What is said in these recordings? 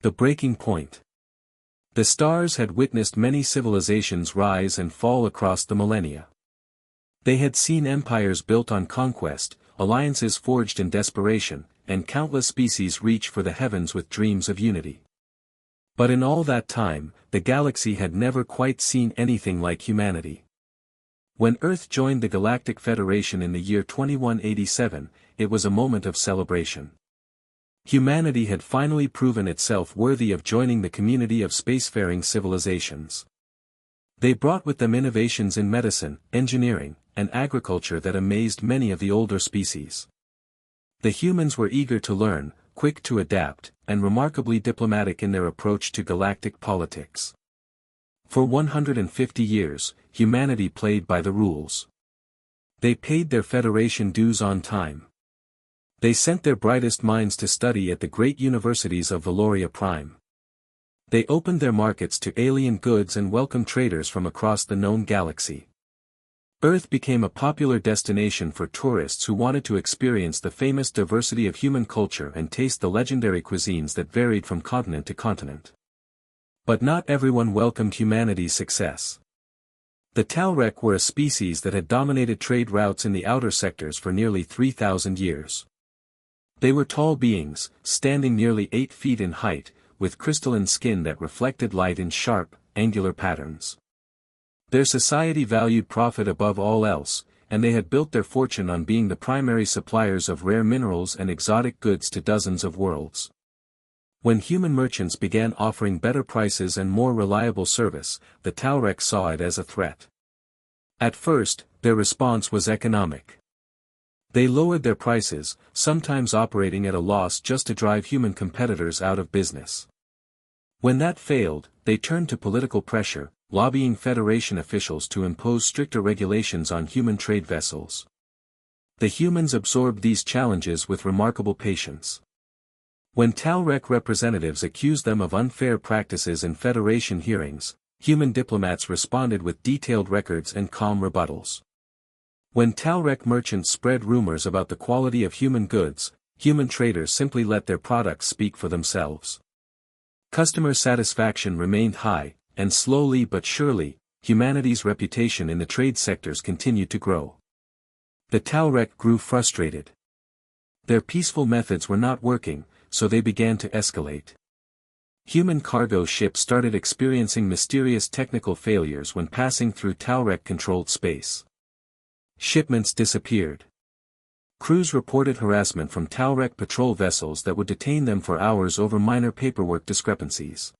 The breaking point. The stars had witnessed many civilizations rise and fall across the millennia. They had seen empires built on conquest, alliances forged in desperation, and countless species reach for the heavens with dreams of unity. But in all that time, the galaxy had never quite seen anything like humanity. When Earth joined the Galactic Federation in the year 2187, it was a moment of celebration. Humanity had finally proven itself worthy of joining the community of spacefaring civilizations. They brought with them innovations in medicine, engineering, and agriculture that amazed many of the older species. The humans were eager to learn, quick to adapt, and remarkably diplomatic in their approach to galactic politics. For 150 years, humanity played by the rules. They paid their Federation dues on time. They sent their brightest minds to study at the great universities of Valoria Prime. They opened their markets to alien goods and welcomed traders from across the known galaxy. Earth became a popular destination for tourists who wanted to experience the famous diversity of human culture and taste the legendary cuisines that varied from continent to continent. But not everyone welcomed humanity's success. The Talrek were a species that had dominated trade routes in the outer sectors for nearly 3,000 years. They were tall beings, standing nearly 8 feet in height, with crystalline skin that reflected light in sharp, angular patterns. Their society valued profit above all else, and they had built their fortune on being the primary suppliers of rare minerals and exotic goods to dozens of worlds. When human merchants began offering better prices and more reliable service, the Talrek saw it as a threat. At first, their response was economic. They lowered their prices, sometimes operating at a loss just to drive human competitors out of business. When that failed, they turned to political pressure, lobbying Federation officials to impose stricter regulations on human trade vessels. The humans absorbed these challenges with remarkable patience. When Talrek representatives accused them of unfair practices in Federation hearings, human diplomats responded with detailed records and calm rebuttals. When Talrek merchants spread rumors about the quality of human goods, human traders simply let their products speak for themselves. Customer satisfaction remained high, and slowly but surely, humanity's reputation in the trade sectors continued to grow. The Talrek grew frustrated. Their peaceful methods were not working, so they began to escalate. Human cargo ships started experiencing mysterious technical failures when passing through Talrek-controlled space. Shipments disappeared. Crews reported harassment from Talrek patrol vessels that would detain them for hours over minor paperwork discrepancies.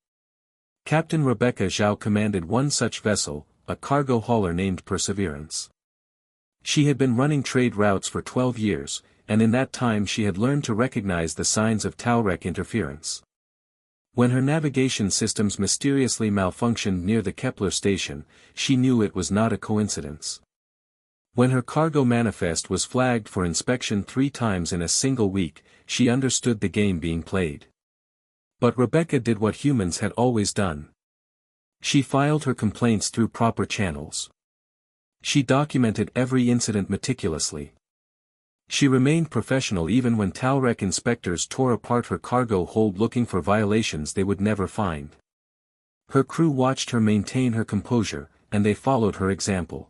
Captain Rebecca Zhao commanded one such vessel, a cargo hauler named Perseverance. She had been running trade routes for 12 years, and in that time she had learned to recognize the signs of Talrek interference. When her navigation systems mysteriously malfunctioned near the Kepler station, she knew it was not a coincidence. When her cargo manifest was flagged for inspection 3 times in a single week, she understood the game being played. But Rebecca did what humans had always done. She filed her complaints through proper channels. She documented every incident meticulously. She remained professional even when Talrek inspectors tore apart her cargo hold looking for violations they would never find. Her crew watched her maintain her composure, and they followed her example.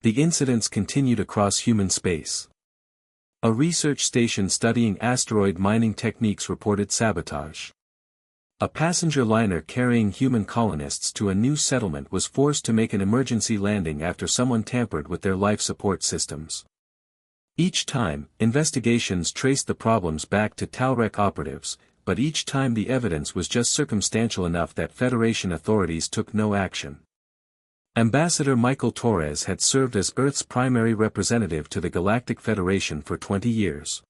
The incidents continued across human space. A research station studying asteroid mining techniques reported sabotage. A passenger liner carrying human colonists to a new settlement was forced to make an emergency landing after someone tampered with their life support systems. Each time, investigations traced the problems back to Talrek operatives, but each time the evidence was just circumstantial enough that Federation authorities took no action. Ambassador Michael Torres had served as Earth's primary representative to the Galactic Federation for 20 years.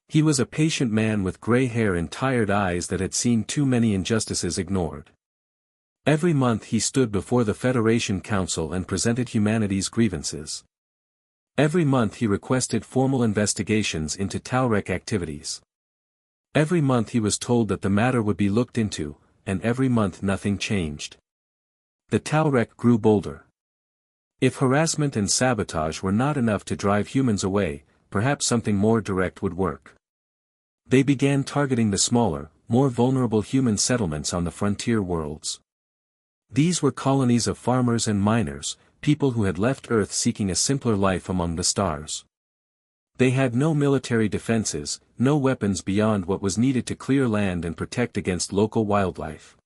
He was a patient man with gray hair and tired eyes that had seen too many injustices ignored. Every month he stood before the Federation Council and presented humanity's grievances. Every month he requested formal investigations into Talrek activities. Every month he was told that the matter would be looked into, and every month nothing changed. The Talrek grew bolder. If harassment and sabotage were not enough to drive humans away, perhaps something more direct would work. They began targeting the smaller, more vulnerable human settlements on the frontier worlds. These were colonies of farmers and miners, people who had left Earth seeking a simpler life among the stars. They had no military defenses, no weapons beyond what was needed to clear land and protect against local wildlife.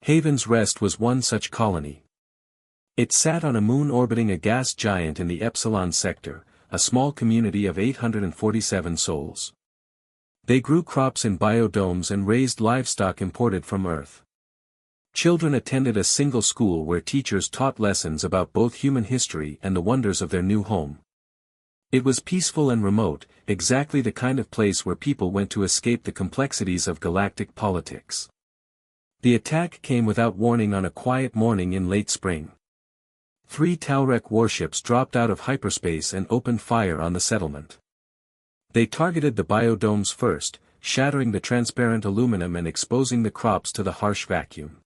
Haven's Rest was one such colony. It sat on a moon orbiting a gas giant in the Epsilon sector, a small community of 847 souls. They grew crops in biodomes and raised livestock imported from Earth. Children attended a single school where teachers taught lessons about both human history and the wonders of their new home. It was peaceful and remote, exactly the kind of place where people went to escape the complexities of galactic politics. The attack came without warning on a quiet morning in late spring. 3 Taurek warships dropped out of hyperspace and opened fire on the settlement. They targeted the biodomes first, shattering the transparent aluminum and exposing the crops to the harsh vacuum.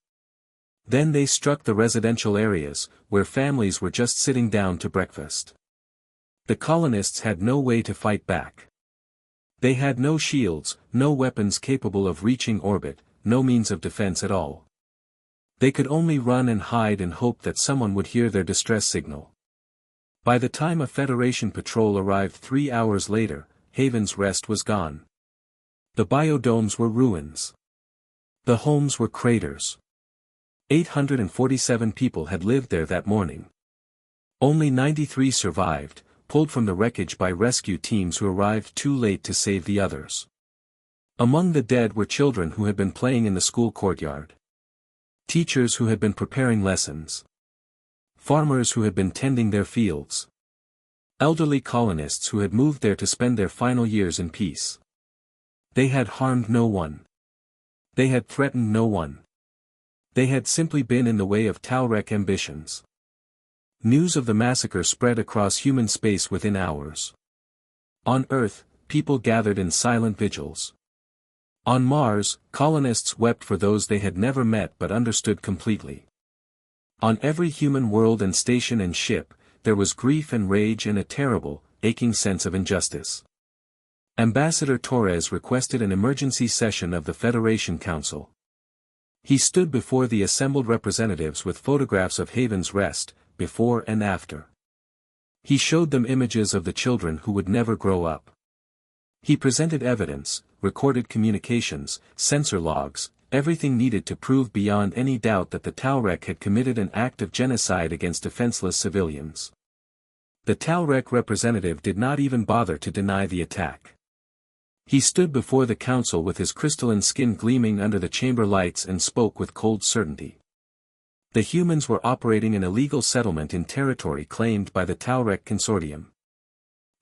Then they struck the residential areas, where families were just sitting down to breakfast. The colonists had no way to fight back. They had no shields, no weapons capable of reaching orbit, no means of defense at all. They could only run and hide and hope that someone would hear their distress signal. By the time a Federation patrol arrived 3 hours later, Haven's Rest was gone. The biodomes were ruins. The homes were craters. 847 people had lived there that morning. Only 93 survived, pulled from the wreckage by rescue teams who arrived too late to save the others. Among the dead were children who had been playing in the school courtyard. Teachers who had been preparing lessons. Farmers who had been tending their fields. Elderly colonists who had moved there to spend their final years in peace. They had harmed no one. They had threatened no one. They had simply been in the way of Taurek ambitions. News of the massacre spread across human space within hours. On Earth, people gathered in silent vigils. On Mars, colonists wept for those they had never met but understood completely. On every human world and station and ship, there was grief and rage and a terrible, aching sense of injustice. Ambassador Torres requested an emergency session of the Federation Council. He stood before the assembled representatives with photographs of Haven's Rest, before and after. He showed them images of the children who would never grow up. He presented evidence, recorded communications, sensor logs, everything needed to prove beyond any doubt that the Taurek had committed an act of genocide against defenseless civilians. The Taurek representative did not even bother to deny the attack. He stood before the council with his crystalline skin gleaming under the chamber lights and spoke with cold certainty. The humans were operating an illegal settlement in territory claimed by the Taurek Consortium.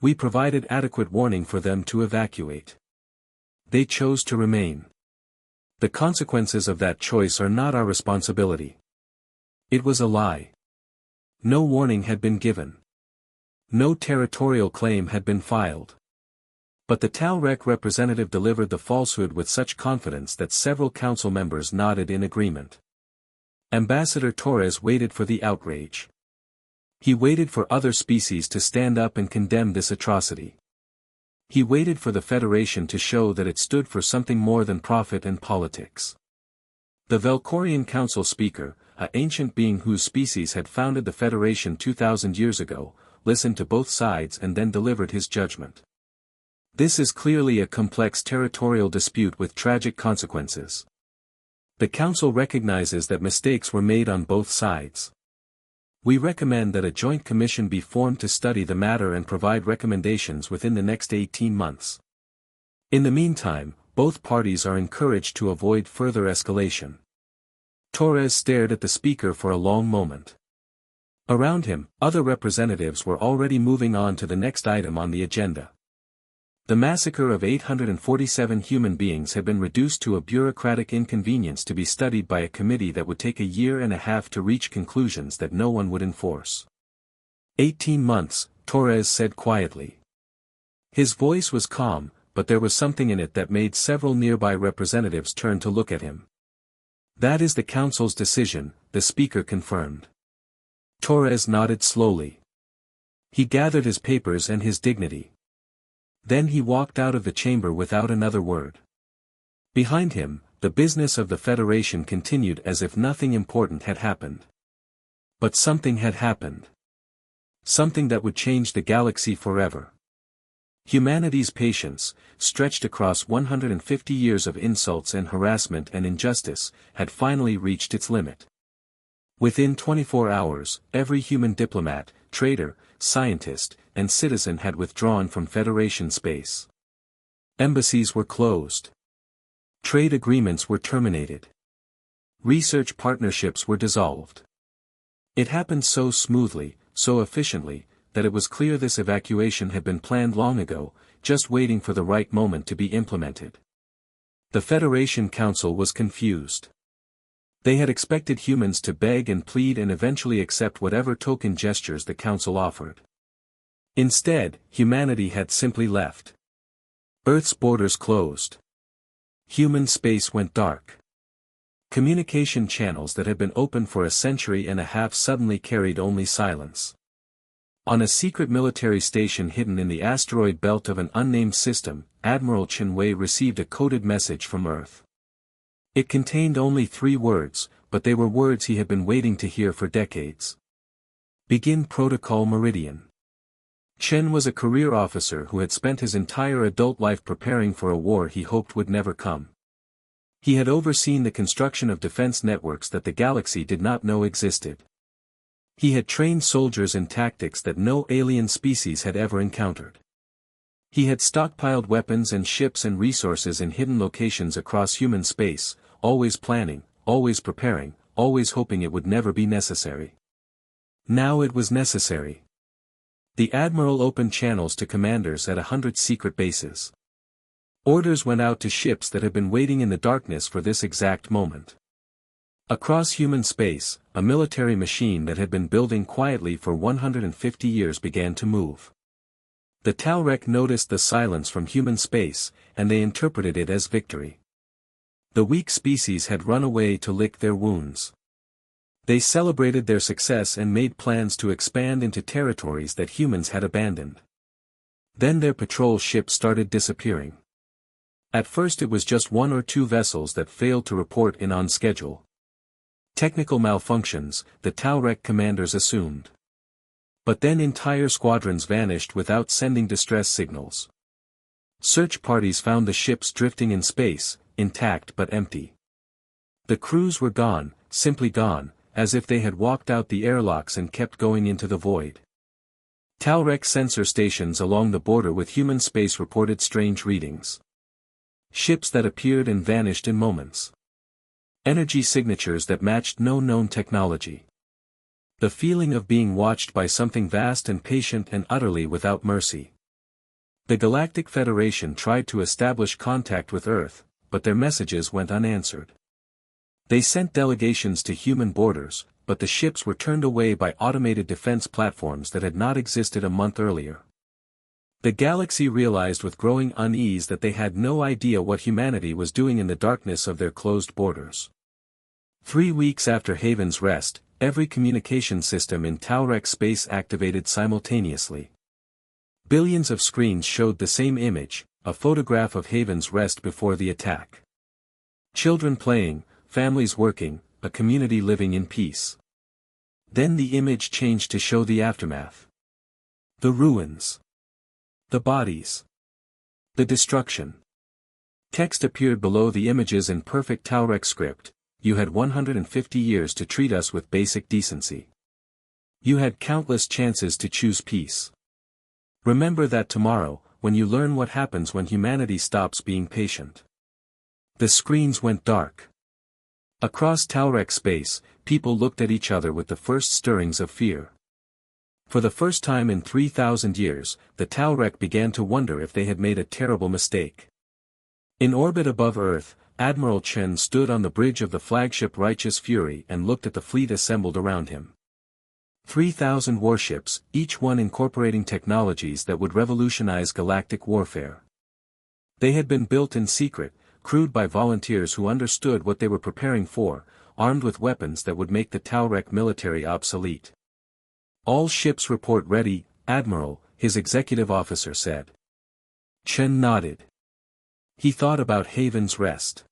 We provided adequate warning for them to evacuate. They chose to remain. The consequences of that choice are not our responsibility. It was a lie. No warning had been given. No territorial claim had been filed. But the Taurek representative delivered the falsehood with such confidence that several council members nodded in agreement. Ambassador Torres waited for the outrage. He waited for other species to stand up and condemn this atrocity. He waited for the Federation to show that it stood for something more than profit and politics. The Valkorian Council Speaker, an ancient being whose species had founded the Federation 2,000 years ago, listened to both sides and then delivered his judgment. This is clearly a complex territorial dispute with tragic consequences. The Council recognizes that mistakes were made on both sides. We recommend that a joint commission be formed to study the matter and provide recommendations within the next 18 months. In the meantime, both parties are encouraged to avoid further escalation. Torres stared at the speaker for a long moment. Around him, other representatives were already moving on to the next item on the agenda. The massacre of 847 human beings had been reduced to a bureaucratic inconvenience to be studied by a committee that would take a year and a half to reach conclusions that no one would enforce. 18 months, Torres said quietly. His voice was calm, but there was something in it that made several nearby representatives turn to look at him. That is the Council's decision, the speaker confirmed. Torres nodded slowly. He gathered his papers and his dignity. Then he walked out of the chamber without another word. Behind him, the business of the Federation continued as if nothing important had happened. But something had happened. Something that would change the galaxy forever. Humanity's patience, stretched across 150 years of insults and harassment and injustice, had finally reached its limit. Within 24 hours, every human diplomat, trader, scientist, and citizen had withdrawn from Federation space. Embassies were closed. Trade agreements were terminated. Research partnerships were dissolved. It happened so smoothly, so efficiently, that it was clear this evacuation had been planned long ago, just waiting for the right moment to be implemented. The Federation Council was confused. They had expected humans to beg and plead and eventually accept whatever token gestures the Council offered. Instead, humanity had simply left. Earth's borders closed. Human space went dark. Communication channels that had been open for a century and a half suddenly carried only silence. On a secret military station hidden in the asteroid belt of an unnamed system, Admiral Chen Wei received a coded message from Earth. It contained only 3 words, but they were words he had been waiting to hear for decades. Begin Protocol Meridian. Chen was a career officer who had spent his entire adult life preparing for a war he hoped would never come. He had overseen the construction of defense networks that the galaxy did not know existed. He had trained soldiers in tactics that no alien species had ever encountered. He had stockpiled weapons and ships and resources in hidden locations across human space, always planning, always preparing, always hoping it would never be necessary. Now it was necessary. The Admiral opened channels to commanders at 100 secret bases. Orders went out to ships that had been waiting in the darkness for this exact moment. Across human space, a military machine that had been building quietly for 150 years began to move. The Talrek noticed the silence from human space, and they interpreted it as victory. The weak species had run away to lick their wounds. They celebrated their success and made plans to expand into territories that humans had abandoned. Then their patrol ships started disappearing. At first it was just 1 or 2 vessels that failed to report in on schedule. Technical malfunctions, the Talrek commanders assumed. But then entire squadrons vanished without sending distress signals. Search parties found the ships drifting in space, intact but empty. The crews were gone, simply gone, as if they had walked out the airlocks and kept going into the void. Talrek sensor stations along the border with human space reported strange readings. Ships that appeared and vanished in moments. Energy signatures that matched no known technology. The feeling of being watched by something vast and patient and utterly without mercy. The Galactic Federation tried to establish contact with Earth, but their messages went unanswered. They sent delegations to human borders, but the ships were turned away by automated defense platforms that had not existed a month earlier. The galaxy realized with growing unease that they had no idea what humanity was doing in the darkness of their closed borders. 3 weeks after Haven's rest, every communication system in Talrek space activated simultaneously. Billions of screens showed the same image, a photograph of Haven's rest before the attack. Children playing, families working, a community living in peace. Then the image changed to show the aftermath. The ruins. The bodies. The destruction. Text appeared below the images in perfect Talrek script. You had 150 years to treat us with basic decency. You had countless chances to choose peace. Remember that tomorrow, when you learn what happens when humanity stops being patient. The screens went dark. Across Talrek space, people looked at each other with the first stirrings of fear. For the first time in 3,000 years, the Talrek began to wonder if they had made a terrible mistake. In orbit above Earth, Admiral Chen stood on the bridge of the flagship Righteous Fury and looked at the fleet assembled around him. 3,000 warships, each one incorporating technologies that would revolutionize galactic warfare. They had been built in secret, crewed by volunteers who understood what they were preparing for, armed with weapons that would make the Talrek military obsolete. All ships report ready, Admiral, his executive officer said. Chen nodded. He thought about Haven's Rest.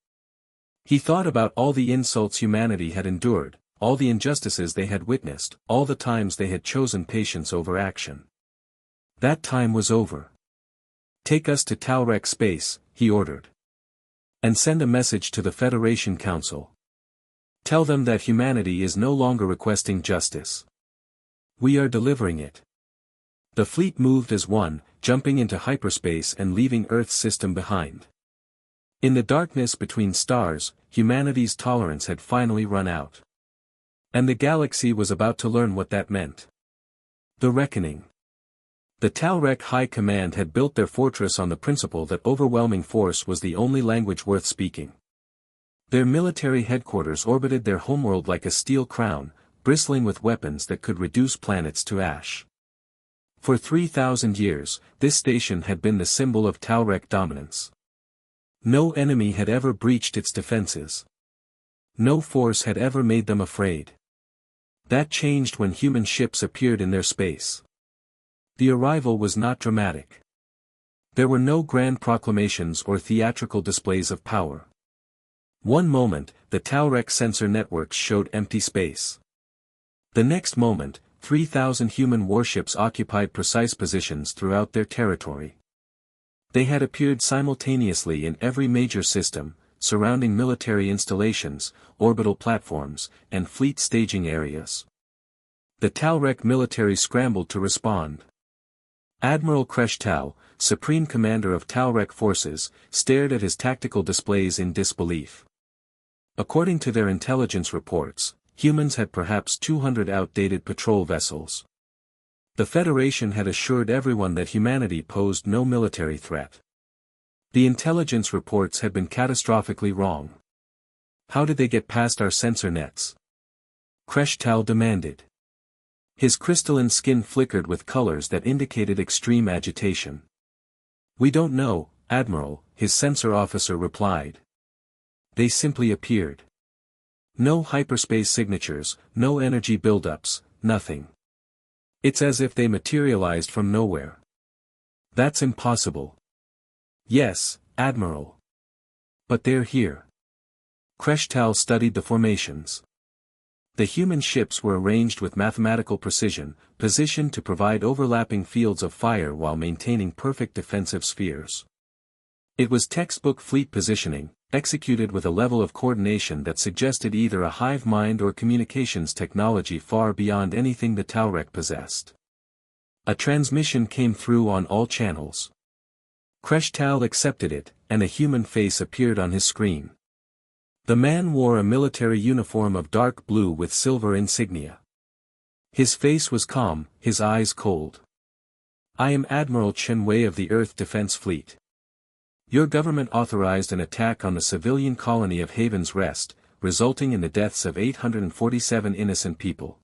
He thought about all the insults humanity had endured, all the injustices they had witnessed, all the times they had chosen patience over action. That time was over. Take us to Talrek space, he ordered. And send a message to the Federation Council. Tell them that humanity is no longer requesting justice. We are delivering it. The fleet moved as one, jumping into hyperspace and leaving Earth's system behind. In the darkness between stars, humanity's tolerance had finally run out. And the galaxy was about to learn what that meant. The reckoning. The Talrek High Command had built their fortress on the principle that overwhelming force was the only language worth speaking. Their military headquarters orbited their homeworld like a steel crown, bristling with weapons that could reduce planets to ash. For 3,000 years, this station had been the symbol of Talrek dominance. No enemy had ever breached its defenses. No force had ever made them afraid. That changed when human ships appeared in their space. The arrival was not dramatic. There were no grand proclamations or theatrical displays of power. One moment, the Talrek sensor networks showed empty space. The next moment, 3,000 human warships occupied precise positions throughout their territory. They had appeared simultaneously in every major system, surrounding military installations, orbital platforms, and fleet staging areas. The Talrek military scrambled to respond. Admiral Kreshtal, Supreme Commander of Talrek forces, stared at his tactical displays in disbelief. According to their intelligence reports, humans had perhaps 200 outdated patrol vessels. The Federation had assured everyone that humanity posed no military threat. The intelligence reports had been catastrophically wrong. How did they get past our sensor nets? Kreshtal demanded. His crystalline skin flickered with colors that indicated extreme agitation. We don't know, Admiral, his sensor officer replied. They simply appeared. No hyperspace signatures, no energy buildups, nothing. It's as if they materialized from nowhere. That's impossible. Yes, Admiral. But they're here. Kreshtal studied the formations. The human ships were arranged with mathematical precision, positioned to provide overlapping fields of fire while maintaining perfect defensive spheres. It was textbook fleet positioning, executed with a level of coordination that suggested either a hive mind or communications technology far beyond anything the Talrek possessed. A transmission came through on all channels. Kreshtal accepted it, and a human face appeared on his screen. The man wore a military uniform of dark blue with silver insignia. His face was calm, his eyes cold. I am Admiral Chen Wei of the Earth Defense Fleet. Your government authorized an attack on the civilian colony of Haven's Rest, resulting in the deaths of 847 innocent people.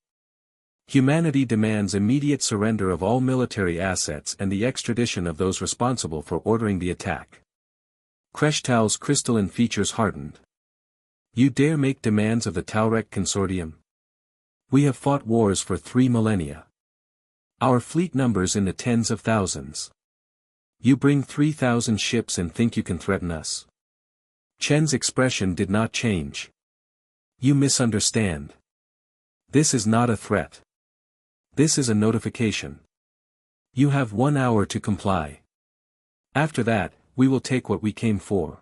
Humanity demands immediate surrender of all military assets and the extradition of those responsible for ordering the attack. Kreshtal's crystalline features hardened. You dare make demands of the Talrek Consortium? We have fought wars for 3 millennia. Our fleet numbers in the tens of thousands. You bring 3,000 ships and think you can threaten us? Chen's expression did not change. You misunderstand. This is not a threat. This is a notification. You have 1 hour to comply. After that, we will take what we came for.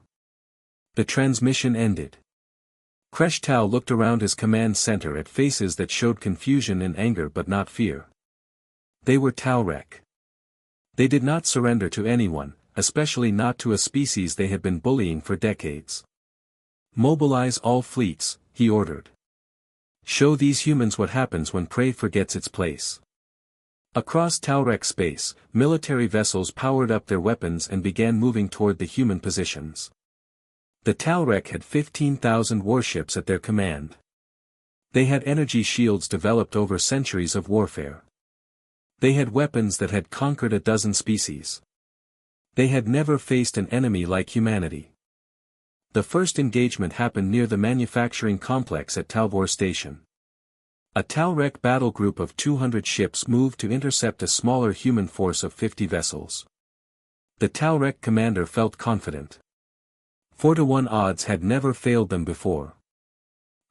The transmission ended. Kreshtal looked around his command center at faces that showed confusion and anger but not fear. They were Talrek. They did not surrender to anyone, especially not to a species they had been bullying for decades. Mobilize all fleets, he ordered. Show these humans what happens when prey forgets its place. Across Talrek space, military vessels powered up their weapons and began moving toward the human positions. The Talrek had 15,000 warships at their command. They had energy shields developed over centuries of warfare. They had weapons that had conquered a dozen species. They had never faced an enemy like humanity. The first engagement happened near the manufacturing complex at Talvor Station. A Talrek battle group of 200 ships moved to intercept a smaller human force of 50 vessels. The Talrek commander felt confident. 4-to-1 odds had never failed them before.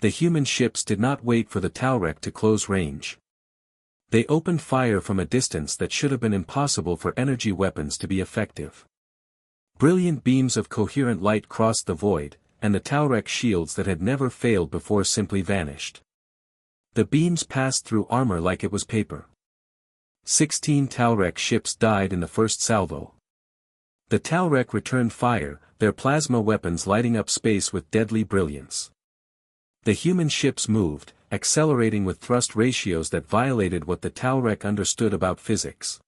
The human ships did not wait for the Talrek to close range. They opened fire from a distance that should have been impossible for energy weapons to be effective. Brilliant beams of coherent light crossed the void, and the Talrek shields that had never failed before simply vanished. The beams passed through armor like it was paper. 16 Talrek ships died in the first salvo. The Talrek returned fire, their plasma weapons lighting up space with deadly brilliance. The human ships moved, accelerating with thrust ratios that violated what the Talrek understood about physics.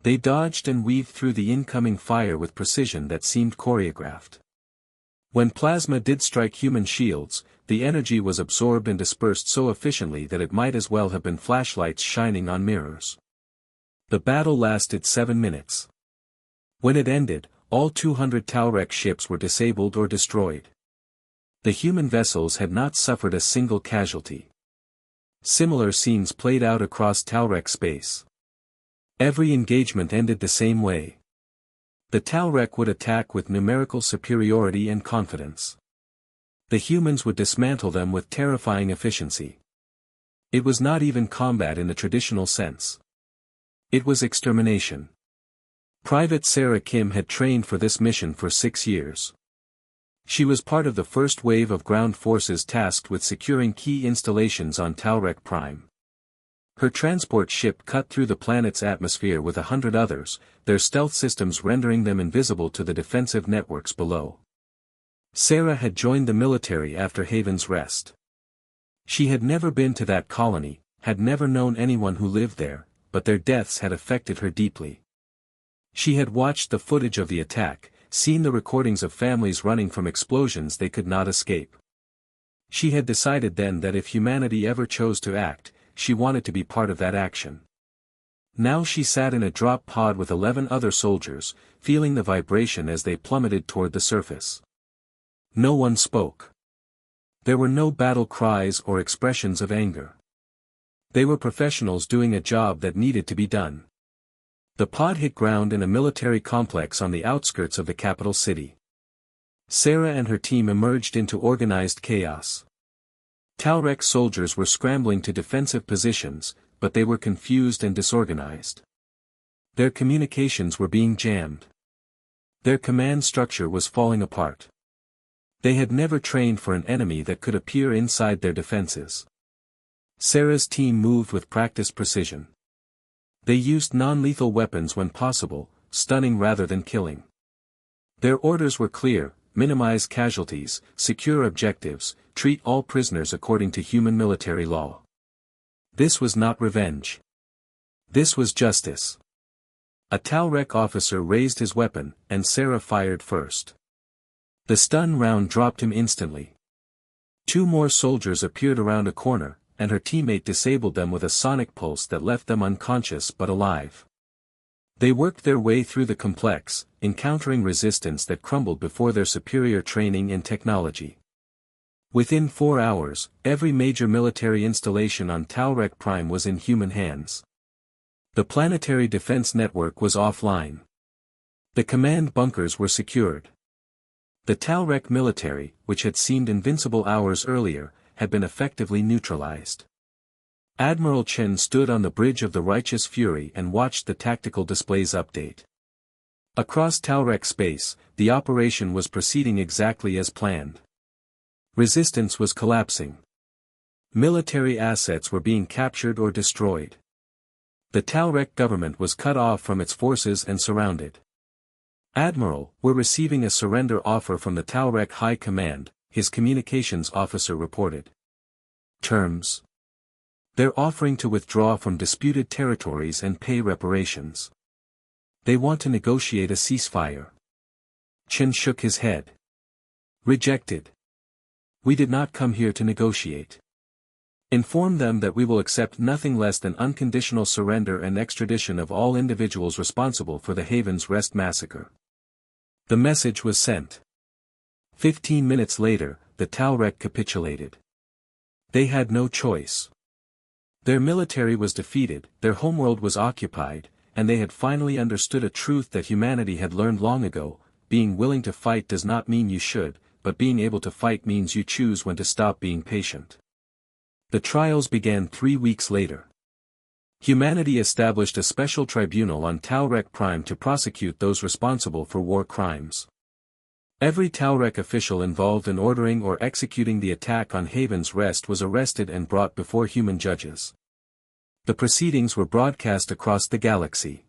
They dodged and weaved through the incoming fire with precision that seemed choreographed. When plasma did strike human shields, the energy was absorbed and dispersed so efficiently that it might as well have been flashlights shining on mirrors. The battle lasted 7 minutes. When it ended, all 200 Talrek ships were disabled or destroyed. The human vessels had not suffered a single casualty. Similar scenes played out across Talrek space. Every engagement ended the same way. The Talrek would attack with numerical superiority and confidence. The humans would dismantle them with terrifying efficiency. It was not even combat in the traditional sense. It was extermination. Private Sarah Kim had trained for this mission for 6 years. She was part of the first wave of ground forces tasked with securing key installations on Talrek Prime. Her transport ship cut through the planet's atmosphere with 100 others, their stealth systems rendering them invisible to the defensive networks below. Sarah had joined the military after Haven's Rest. She had never been to that colony, had never known anyone who lived there, but their deaths had affected her deeply. She had watched the footage of the attack, seen the recordings of families running from explosions they could not escape. She had decided then that if humanity ever chose to act, she wanted to be part of that action. Now she sat in a drop pod with 11 other soldiers, feeling the vibration as they plummeted toward the surface. No one spoke. There were no battle cries or expressions of anger. They were professionals doing a job that needed to be done. The pod hit ground in a military complex on the outskirts of the capital city. Sarah and her team emerged into organized chaos. Talrek soldiers were scrambling to defensive positions, but they were confused and disorganized. Their communications were being jammed. Their command structure was falling apart. They had never trained for an enemy that could appear inside their defenses. Sarah's team moved with practiced precision. They used non-lethal weapons when possible, stunning rather than killing. Their orders were clear: minimize casualties, secure objectives, treat all prisoners according to human military law. This was not revenge. This was justice. A Talrek officer raised his weapon, and Sarah fired first. The stun round dropped him instantly. 2 more soldiers appeared around a corner, and her teammate disabled them with a sonic pulse that left them unconscious but alive. They worked their way through the complex, encountering resistance that crumbled before their superior training and technology. Within 4 hours, every major military installation on Talrek Prime was in human hands. The planetary defense network was offline. The command bunkers were secured. The Talrek military, which had seemed invincible hours earlier, had been effectively neutralized. Admiral Chen stood on the bridge of the Righteous Fury and watched the tactical displays update. Across Talrek space, the operation was proceeding exactly as planned. Resistance was collapsing. Military assets were being captured or destroyed. The Talrek government was cut off from its forces and surrounded. "Admiral, we're receiving a surrender offer from the Talrek High Command," his communications officer reported. Terms: they're offering to withdraw from disputed territories and pay reparations. They want to negotiate a ceasefire. Chen shook his head. Rejected. We did not come here to negotiate. Inform them that we will accept nothing less than unconditional surrender and extradition of all individuals responsible for the Haven's Rest massacre. The message was sent. 15 minutes later, the Talrek capitulated. They had no choice. Their military was defeated, their homeworld was occupied, and they had finally understood a truth that humanity had learned long ago: being willing to fight does not mean you should, but being able to fight means you choose when to stop being patient. The trials began 3 weeks later. Humanity established a special tribunal on Tau-Rek Prime to prosecute those responsible for war crimes. Every Tau-Rek official involved in ordering or executing the attack on Haven's Rest was arrested and brought before human judges. The proceedings were broadcast across the galaxy.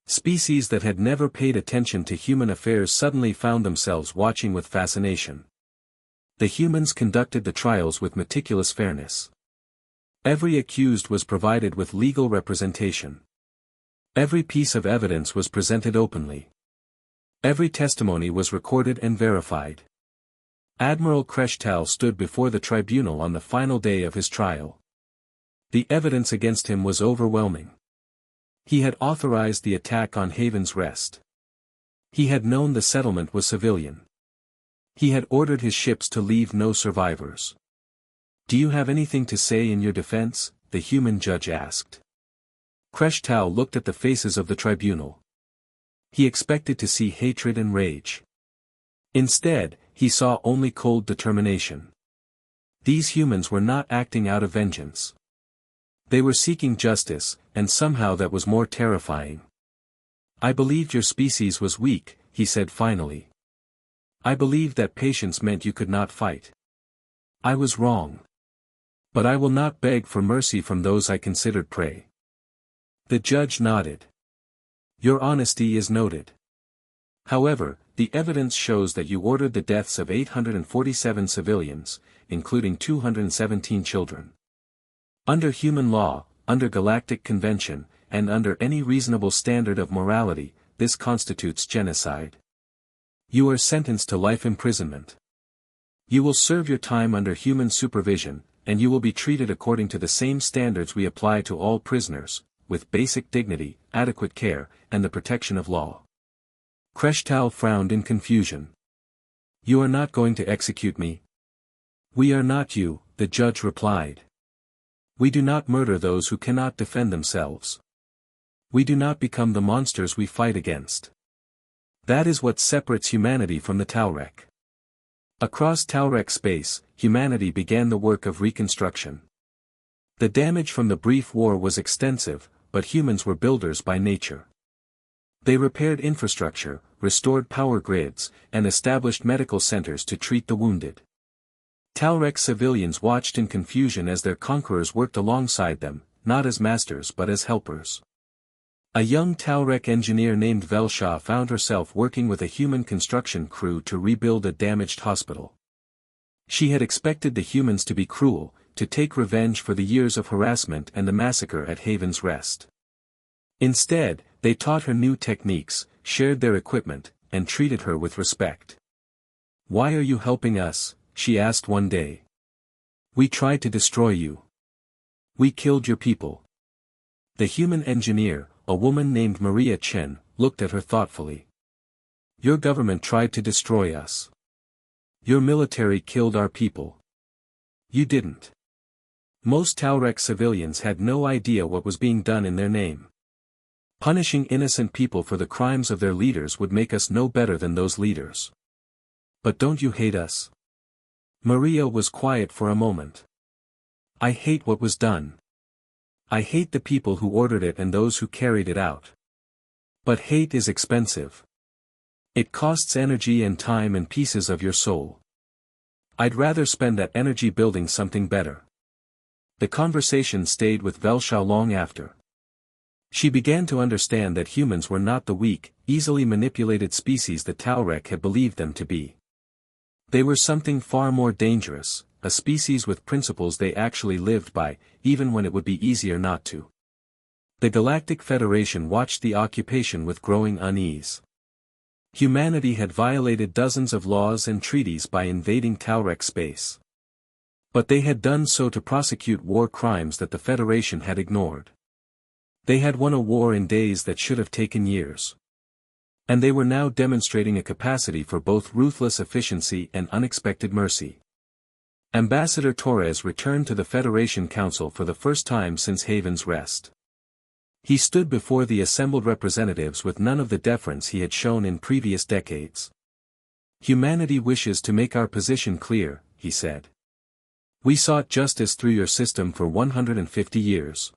Species that had never paid attention to human affairs suddenly found themselves watching with fascination. The humans conducted the trials with meticulous fairness. Every accused was provided with legal representation. Every piece of evidence was presented openly. Every testimony was recorded and verified. Admiral Kreshtal stood before the tribunal on the final day of his trial. The evidence against him was overwhelming. He had authorized the attack on Haven's Rest. He had known the settlement was civilian. He had ordered his ships to leave no survivors. "Do you have anything to say in your defense?" the human judge asked. Kreshtal looked at the faces of the tribunal. He expected to see hatred and rage. Instead, he saw only cold determination. These humans were not acting out of vengeance. They were seeking justice, and somehow that was more terrifying. "I believed your species was weak," he said finally. "I believed that patience meant you could not fight. I was wrong. But I will not beg for mercy from those I considered prey." The judge nodded. "Your honesty is noted. However, the evidence shows that you ordered the deaths of 847 civilians, including 217 children. Under human law, under Galactic Convention, and under any reasonable standard of morality, this constitutes genocide. You are sentenced to life imprisonment. You will serve your time under human supervision, and you will be treated according to the same standards we apply to all prisoners, with basic dignity, adequate care, and the protection of law." Kreshtal frowned in confusion. "You are not going to execute me?" "We are not you," the judge replied. "We do not murder those who cannot defend themselves. We do not become the monsters we fight against. That is what separates humanity from the Tau-Rek." Across Tau-Rek space, humanity began the work of reconstruction. The damage from the brief war was extensive, but humans were builders by nature. They repaired infrastructure, restored power grids, and established medical centers to treat the wounded. Tau-Rek civilians watched in confusion as their conquerors worked alongside them, not as masters but as helpers. A young Tau-Rek engineer named Velsha found herself working with a human construction crew to rebuild a damaged hospital. She had expected the humans to be cruel, to take revenge for the years of harassment and the massacre at Haven's Rest. Instead, they taught her new techniques, shared their equipment, and treated her with respect. "Why are you helping us?" she asked one day. "We tried to destroy you. We killed your people." The human engineer, a woman named Maria Chen, looked at her thoughtfully. "Your government tried to destroy us. Your military killed our people. You didn't." Most Tau-Rek civilians had no idea what was being done in their name. Punishing innocent people for the crimes of their leaders would make us no better than those leaders. "But don't you hate us?" Maria was quiet for a moment. "I hate what was done. I hate the people who ordered it and those who carried it out. But hate is expensive. It costs energy and time and pieces of your soul. I'd rather spend that energy building something better." The conversation stayed with Velsha long after. She began to understand that humans were not the weak, easily manipulated species the Tau-Rek had believed them to be. They were something far more dangerous, a species with principles they actually lived by, even when it would be easier not to. The Galactic Federation watched the occupation with growing unease. Humanity had violated dozens of laws and treaties by invading Tau-Rek space. But they had done so to prosecute war crimes that the Federation had ignored. They had won a war in days that should have taken years. And they were now demonstrating a capacity for both ruthless efficiency and unexpected mercy. Ambassador Torres returned to the Federation Council for the first time since Haven's Rest. He stood before the assembled representatives with none of the deference he had shown in previous decades. Humanity wishes to make our position clear, he said. We sought justice through your system for 150 years.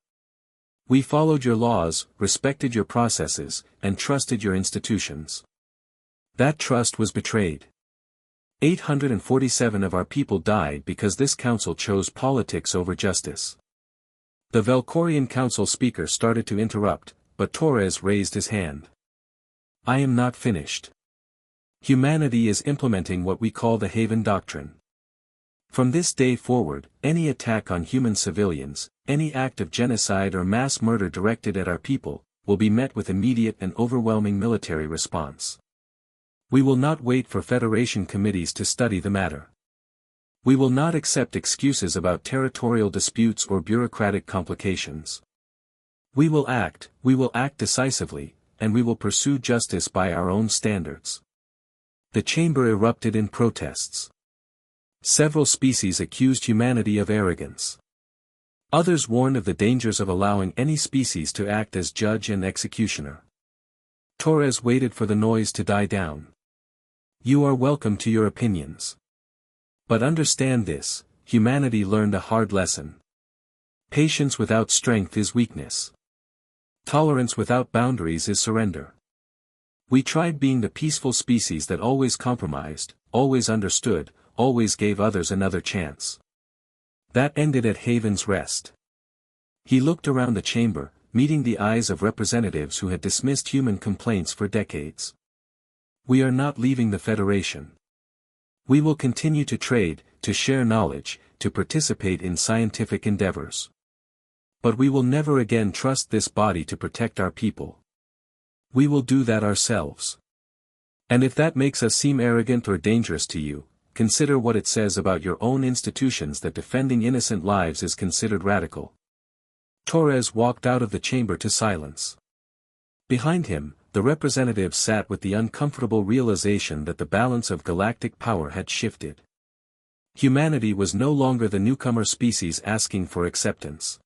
We followed your laws, respected your processes, and trusted your institutions. That trust was betrayed. 847 of our people died because this council chose politics over justice. The Valkorian council speaker started to interrupt, but Torres raised his hand. I am not finished. Humanity is implementing what we call the Haven Doctrine. From this day forward, any attack on human civilians, any act of genocide or mass murder directed at our people, will be met with immediate and overwhelming military response. We will not wait for Federation committees to study the matter. We will not accept excuses about territorial disputes or bureaucratic complications. We will act decisively, and we will pursue justice by our own standards. The chamber erupted in protests. Several species accused humanity of arrogance. Others warned of the dangers of allowing any species to act as judge and executioner. Torres waited for the noise to die down. You are welcome to your opinions. But understand this, humanity learned a hard lesson. Patience without strength is weakness. Tolerance without boundaries is surrender. We tried being the peaceful species that always compromised, always understood, always gave others another chance. That ended at Haven's Rest. He looked around the chamber, meeting the eyes of representatives who had dismissed human complaints for decades. We are not leaving the Federation. We will continue to trade, to share knowledge, to participate in scientific endeavors. But we will never again trust this body to protect our people. We will do that ourselves. And if that makes us seem arrogant or dangerous to you, consider what it says about your own institutions that defending innocent lives is considered radical. Torres walked out of the chamber to silence. Behind him, the representatives sat with the uncomfortable realization that the balance of galactic power had shifted. Humanity was no longer the newcomer species asking for acceptance.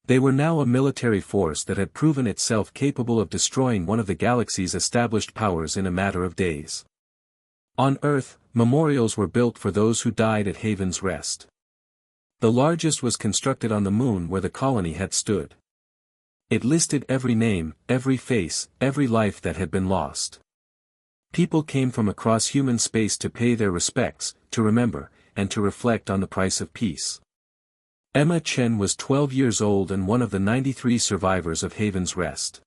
They were now a military force that had proven itself capable of destroying one of the galaxy's established powers in a matter of days. On Earth, memorials were built for those who died at Haven's Rest. The largest was constructed on the moon where the colony had stood. It listed every name, every face, every life that had been lost. People came from across human space to pay their respects, to remember, and to reflect on the price of peace. Emma Chen was 12 years old and one of the 93 survivors of Haven's Rest.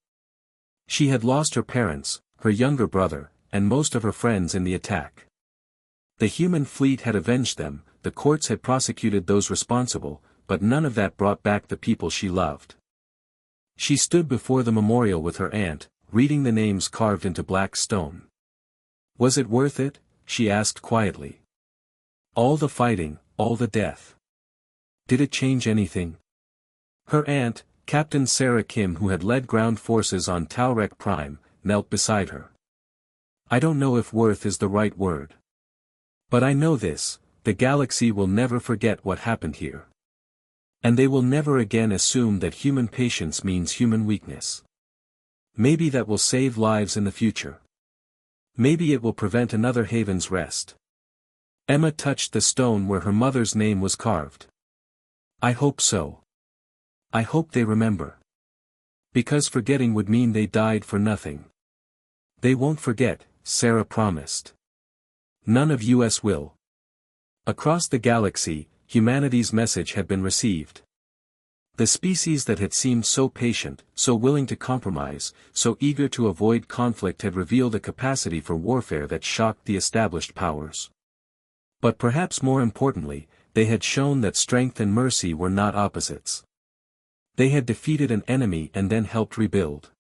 She had lost her parents, her younger brother, and most of her friends in the attack. The human fleet had avenged them, the courts had prosecuted those responsible, but none of that brought back the people she loved. She stood before the memorial with her aunt, reading the names carved into black stone. Was it worth it? She asked quietly. All the fighting, all the death. Did it change anything? Her aunt, Captain Sarah Kim, who had led ground forces on Taurek Prime, knelt beside her. I don't know if worth is the right word. But I know this, the galaxy will never forget what happened here. And they will never again assume that human patience means human weakness. Maybe that will save lives in the future. Maybe it will prevent another Haven's Rest. Emma touched the stone where her mother's name was carved. I hope so. I hope they remember. Because forgetting would mean they died for nothing. They won't forget, Sarah promised. None of us will. Across the galaxy, humanity's message had been received. The species that had seemed so patient, so willing to compromise, so eager to avoid conflict had revealed a capacity for warfare that shocked the established powers. But perhaps more importantly, they had shown that strength and mercy were not opposites. They had defeated an enemy and then helped rebuild.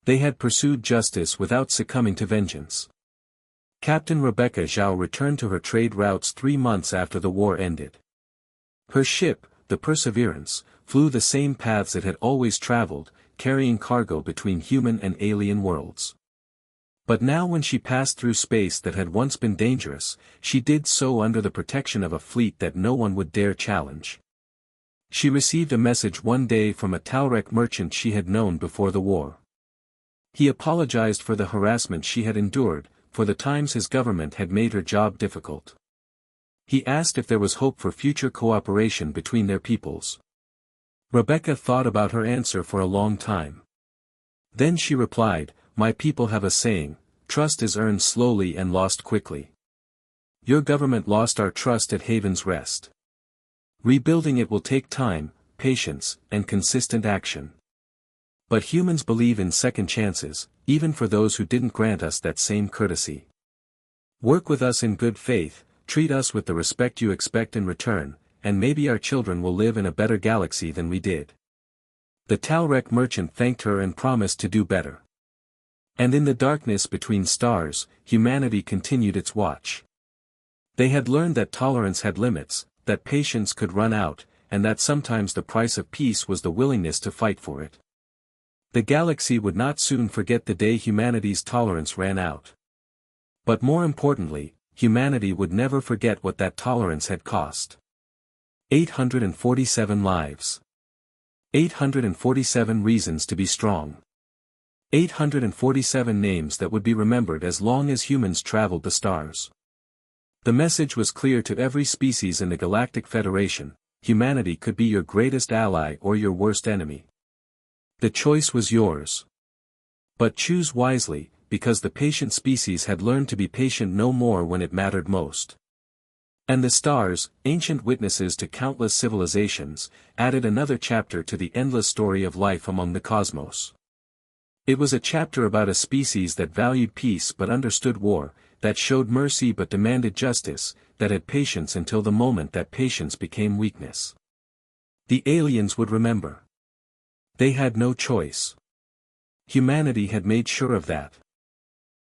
They had pursued justice without succumbing to vengeance. Captain Rebecca Zhao returned to her trade routes 3 months after the war ended. Her ship, the Perseverance, flew the same paths it had always traveled, carrying cargo between human and alien worlds. But now when she passed through space that had once been dangerous, she did so under the protection of a fleet that no one would dare challenge. She received a message one day from a Talrek merchant she had known before the war. He apologized for the harassment she had endured, for the times his government had made her job difficult. He asked if there was hope for future cooperation between their peoples. Rebecca thought about her answer for a long time. Then she replied, "My people have a saying, trust is earned slowly and lost quickly. Your government lost our trust at Haven's Rest. Rebuilding it will take time, patience, and consistent action. But humans believe in second chances, even for those who didn't grant us that same courtesy. Work with us in good faith, treat us with the respect you expect in return, and maybe our children will live in a better galaxy than we did." The Talrek merchant thanked her and promised to do better. And in the darkness between stars, humanity continued its watch. They had learned that tolerance had limits, that patience could run out, and that sometimes the price of peace was the willingness to fight for it. The galaxy would not soon forget the day humanity's tolerance ran out. But more importantly, humanity would never forget what that tolerance had cost. 847 lives. 847 reasons to be strong. 847 names that would be remembered as long as humans traveled the stars. The message was clear to every species in the Galactic Federation: humanity could be your greatest ally or your worst enemy. The choice was yours. But choose wisely, because the patient species had learned to be patient no more when it mattered most. And the stars, ancient witnesses to countless civilizations, added another chapter to the endless story of life among the cosmos. It was a chapter about a species that valued peace but understood war, that showed mercy but demanded justice, that had patience until the moment that patience became weakness. The aliens would remember. They had no choice. Humanity had made sure of that.